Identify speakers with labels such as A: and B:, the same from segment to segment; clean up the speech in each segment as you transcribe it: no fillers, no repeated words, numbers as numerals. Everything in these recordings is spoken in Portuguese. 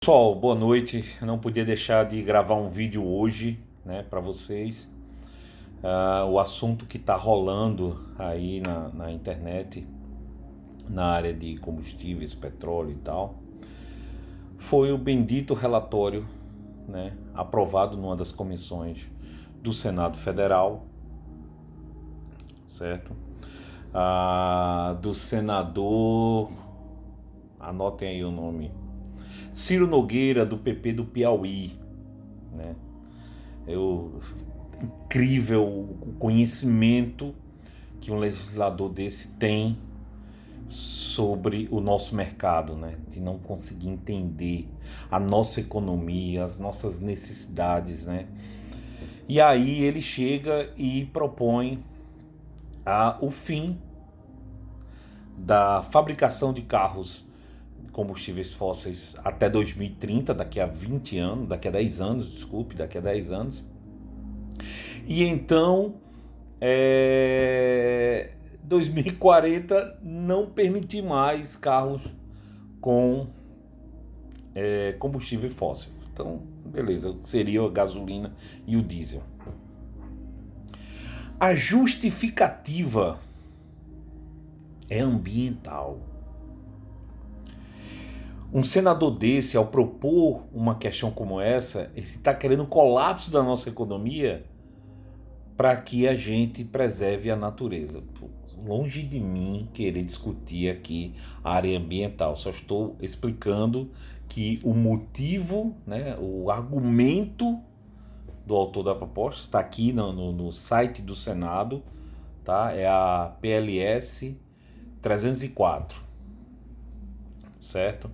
A: Pessoal, boa noite. Eu não podia deixar de gravar um vídeo hoje, né, para vocês. O assunto que está rolando aí na internet, na área de combustíveis, petróleo e tal, foi o bendito relatório, né, aprovado numa das comissões do Senado Federal, certo? Do senador, anotem aí o nome, Ciro Nogueira, do PP do Piauí, né? Incrível o conhecimento que um legislador desse tem sobre o nosso mercado, né? De não conseguir entender a nossa economia, as nossas necessidades, né? E aí ele chega e propõe o fim da fabricação de carros combustíveis fósseis até 2030, daqui a 20 anos, daqui a 10 anos, desculpe, daqui a 10 anos. E então, 2040 não permitir mais carros com combustível fóssil. Então, beleza, seria a gasolina e o diesel. A justificativa é ambiental. Um senador desse, ao propor uma questão como essa, ele está querendo o colapso da nossa economia para que a gente preserve a natureza. Longe de mim querer discutir aqui a área ambiental, só estou explicando que o motivo, né, o argumento do autor da proposta está aqui no site do Senado, tá? É a PLS 304, certo?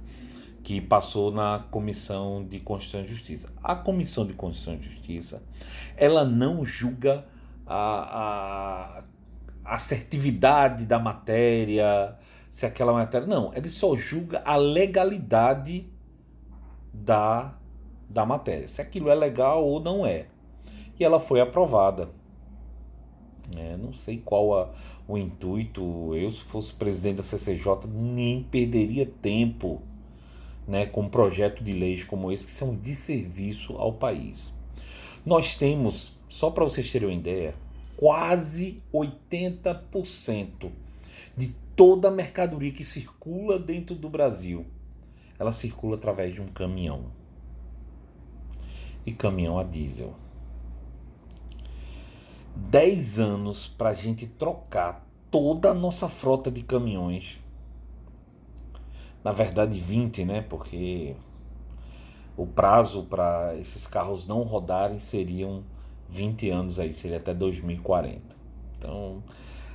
A: Que passou na Comissão de Constituição e Justiça. A Comissão de Constituição e Justiça, ela não julga a assertividade da matéria, se aquela matéria... Não, ele só julga a legalidade da matéria, se aquilo é legal ou não é. E ela foi aprovada. Não sei qual o intuito. Eu, se fosse presidente da CCJ, nem perderia tempo, né, com projeto de leis como esse, que são de serviço ao país. Nós temos, só para vocês terem uma ideia, quase 80% de toda a mercadoria que circula dentro do Brasil, ela circula através de um caminhão. E caminhão a diesel. 10 anos para a gente trocar toda a nossa frota de caminhões. Na verdade 20, né? Porque o prazo para esses carros não rodarem seriam 20 anos aí, seria até 2040. Então,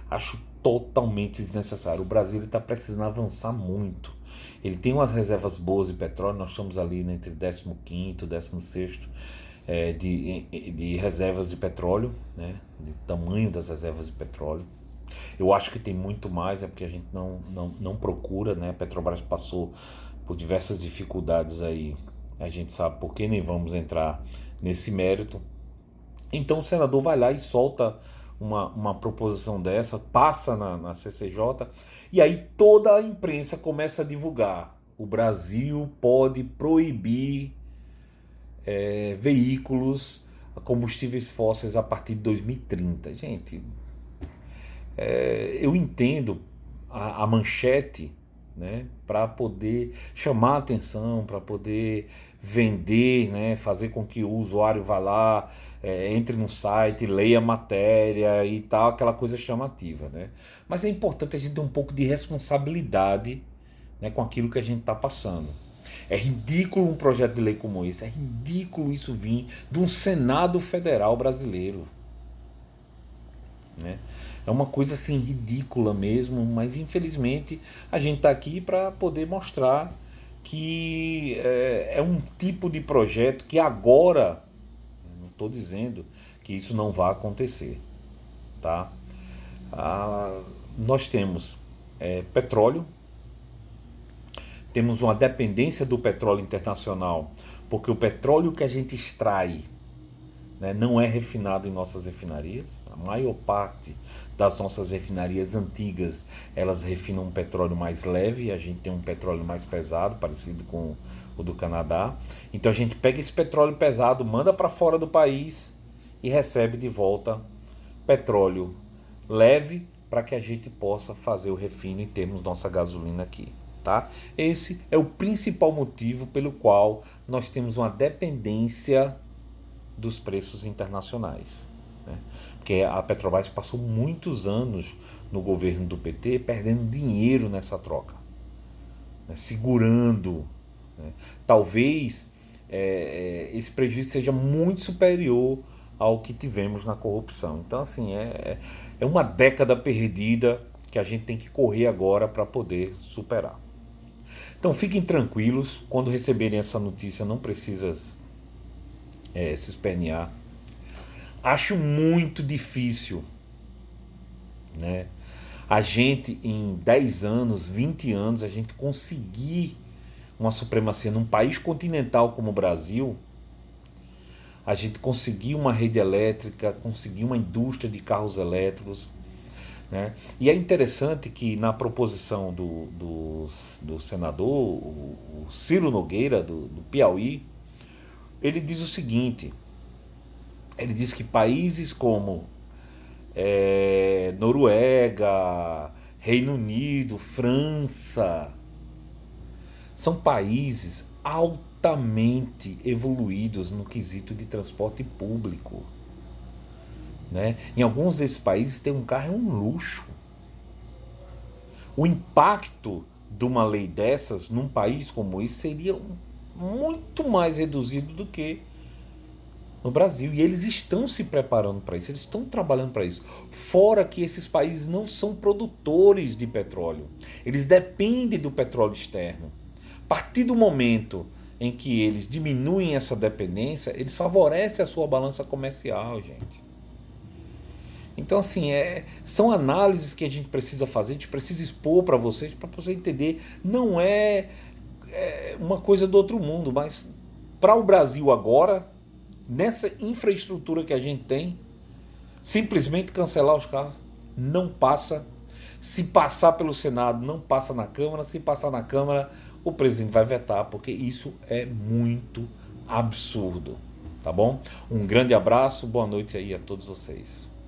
A: acho totalmente desnecessário. O Brasil está precisando avançar muito. Ele tem umas reservas boas de petróleo, nós estamos ali entre 15º e 16º de reservas de petróleo, né? De tamanho das reservas de petróleo. Eu acho que tem muito mais, é porque a gente não procura, né? A Petrobras passou por diversas dificuldades aí, a gente sabe por que, nem vamos entrar nesse mérito. Então o senador vai lá e solta uma proposição dessa, passa na CCJ, e aí toda a imprensa começa a divulgar. O Brasil pode proibir veículos a combustíveis fósseis a partir de 2030. Gente, eu entendo a manchete, né, para poder chamar a atenção, para poder vender, né, fazer com que o usuário vá lá, entre no site, leia a matéria e tal, aquela coisa chamativa, né? Mas é importante a gente ter um pouco de responsabilidade, né, com aquilo que a gente está passando. É ridículo um projeto de lei como esse, é ridículo isso vir de um Senado Federal brasileiro, né? É uma coisa assim ridícula mesmo, mas infelizmente a gente está aqui para poder mostrar que é um tipo de projeto que agora, não estou dizendo que isso não vai acontecer, tá? Nós temos petróleo, temos uma dependência do petróleo internacional, porque o petróleo que a gente extrai, né, não é refinado em nossas refinarias. A maior parte das nossas refinarias antigas, elas refinam um petróleo mais leve, a gente tem um petróleo mais pesado, parecido com o do Canadá. Então a gente pega esse petróleo pesado, manda para fora do país e recebe de volta petróleo leve para que a gente possa fazer o refino e termos nossa gasolina aqui. Tá? Esse é o principal motivo pelo qual nós temos uma dependência dos preços internacionais, né? Porque a Petrobras passou muitos anos no governo do PT perdendo dinheiro nessa troca, né? Segurando, né? Talvez esse prejuízo seja muito superior ao que tivemos na corrupção. Então, assim, é uma década perdida que a gente tem que correr agora para poder superar. Então, fiquem tranquilos, quando receberem essa notícia, não precisa se espernear. Acho muito difícil, né, a gente em 10 anos, 20 anos, a gente conseguir uma supremacia num país continental como o Brasil, a gente conseguir uma rede elétrica, conseguir uma indústria de carros elétricos, né? E é interessante que na proposição do senador, o Ciro Nogueira, do Piauí, ele diz o seguinte, ele diz que países como Noruega, Reino Unido, França, são países altamente evoluídos no quesito de transporte público, né? Em alguns desses países ter um carro é um luxo. O impacto de uma lei dessas num país como esse seria muito mais reduzido do que no Brasil. E eles estão se preparando para isso, eles estão trabalhando para isso. Fora que esses países não são produtores de petróleo, eles dependem do petróleo externo. A partir do momento em que eles diminuem essa dependência, eles favorecem a sua balança comercial, gente. Então, assim, são análises que a gente precisa fazer, a gente precisa expor para vocês entender. Não é uma coisa do outro mundo, mas para o Brasil agora, nessa infraestrutura que a gente tem, simplesmente cancelar os carros não passa. Se passar pelo Senado, não passa na Câmara. Se passar na Câmara, o presidente vai vetar, porque isso é muito absurdo. Tá bom? Um grande abraço, boa noite aí a todos vocês.